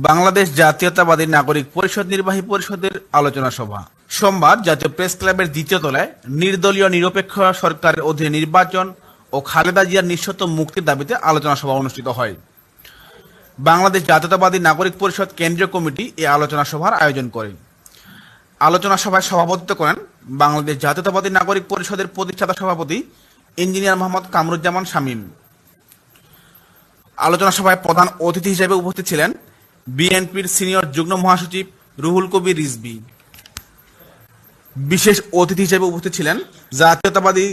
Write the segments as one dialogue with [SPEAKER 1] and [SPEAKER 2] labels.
[SPEAKER 1] বাংলাদেশ জাতীয়তাবাদী নাগরিক পরিষদ নির্বাহী পরিষদের আলোচনা সভা সোমবার জাতীয় প্রেস ক্লাবের দ্বিতীয় তলায় নির্দলীয় নিরপেক্ষ সরকারের অধীনে নির্বাচন ও খালেদা জিয়ার নিঃশর্ত মুক্তির দাবিতে আলোচনা সভা অনুষ্ঠিত হয়। বাংলাদেশ জাতীয়তাবাদী নাগরিক পরিষদ কেন্দ্রীয় কমিটি এই আলোচনা সভার আয়োজন করে। আলোচনা সভায় সভাপতিত্ব করেন বাংলাদেশ জাতীয়তাবাদী নাগরিক পরিষদের প্রতিষ্ঠাতা সভাপতি ইঞ্জিনিয়ার মোহাম্মদ কামরুজ্জামান শামীম। আলোচনা সভায় প্রধান অতিথি হিসেবে উপস্থিত ছিলেন বিএনপির সিনিয়র যুগ্ম মহাসচিব রুহুল কবির রিজভী। বিশেষ অতিথি হিসেবে উপস্থিত ছিলেন জাতীয়তাবাদী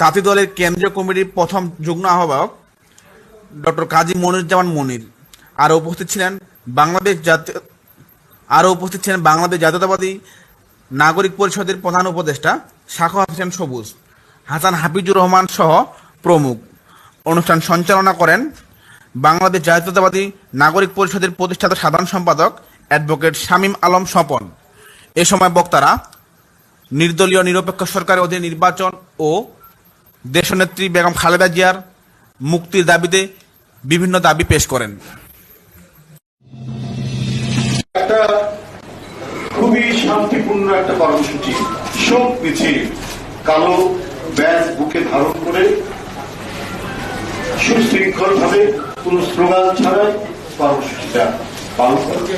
[SPEAKER 1] তাঁতি দলের কেন্দ্রীয় কমিটির প্রথম যুগ্ম আহ্বায়ক ডক্টর কাজী মনিরুজ্জামান মনির। আরও উপস্থিত ছিলেন বাংলাদেশ জাতীয়তাবাদী নাগরিক পরিষদের প্রধান উপদেষ্টা সাখাওয়াত হোসেন সবুজ, হাসান হাফিজুর রহমান সহ প্রমুখ। অনুষ্ঠান সঞ্চালনা করেন বাংলাদেশ জাতীয়তাবাদী নাগরিক পরিষদের প্রতিষ্ঠাতা সাধারণ সম্পাদক অ্যাডভোকেট শামীম আলম স্বপন। এ সময় বক্তারা নির্দলীয় নিরপেক্ষ সরকারের অধীনে নির্বাচন ও দেশনেত্রী বেগম খালেদা জিয়ার মুক্তির দাবিতে বিভিন্ন দাবি পেশ করেন।
[SPEAKER 2] একটা খুবই শান্তিপূর্ণ একটা কর্মসূচি, শোক মিছিল, কালো ব্যাজ বুকে ধারণ করে সুশৃঙ্খল ভাবে কোন স্লোগান ছাড়াই কর্মসূচিটা পালন করে।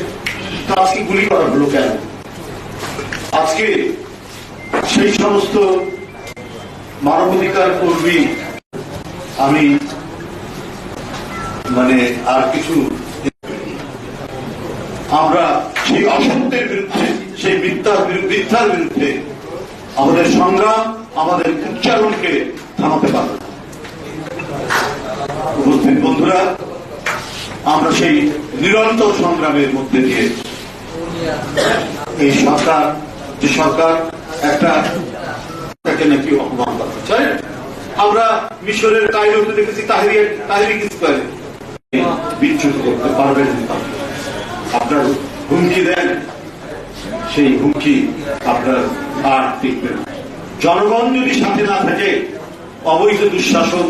[SPEAKER 2] আজকে গুলি করা হলো কেন? আজকে সেই সমস্ত মানবাধিকার কর্মী, আমি আর কিছু, আমরা সেই অসত্যের বিরুদ্ধে, সেই মিথ্যার বিরুদ্ধে আমাদের সংগ্রাম, আমাদের উচ্চারণকে থামাতে পারব। উপস্থিত বন্ধুরা, আমরা সেই নিরন্তর সংগ্রামের মধ্যে দিয়ে এই সরকার একটা নাকি অপমান করতে চায়। আমরা মিশরের কায়রোতে দেখেছি তাহরিক স্কয়ারে বিচ্যুত করতে পারবেন না। আপনার হুমকি দেন, সেই হুমকি আপনার আর টিকবে না। জনগণ যদি সাথে না থাকে, অবৈধ দুঃশাসন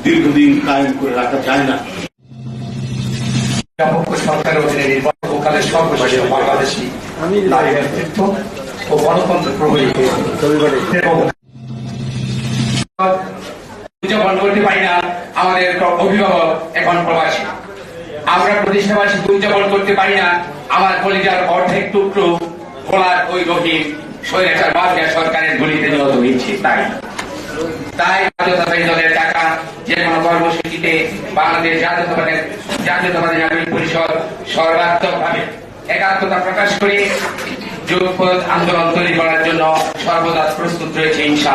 [SPEAKER 2] দীর্ঘদিন কায়েম করে রাখা যায় না।
[SPEAKER 3] সরকারের অধীনে নির্বাচনকালে সর্বশেষ বাংলাদেশী নারী নেতৃত্ব ও গণতন্ত্র প্রহরী উদযাপন করতে পারি না। আমাদের অভিভাবক এখন প্রবাসী, আমরা প্রতিষ্ঠাবাসী উদযাপন করতে পারি না। আমার কলিজার অর্ধেক টুকরো গোলার ওই রহিম স্বৈরাচার বাংলা সরকারের গুলিতে নিহত হয়েছে। তাই জাতীয়তাবাদী দলের টাকা যে কোনো কর্মসূচিতে বাংলাদেশ জাতীয়তাবাদী নাগরিক পরিষদ সর্বাত্মকভাবে একাত্মতা প্রকাশ করে যুগপৎ আন্দোলন তৈরি করার জন্য সর্বদা প্রস্তুত রয়েছে।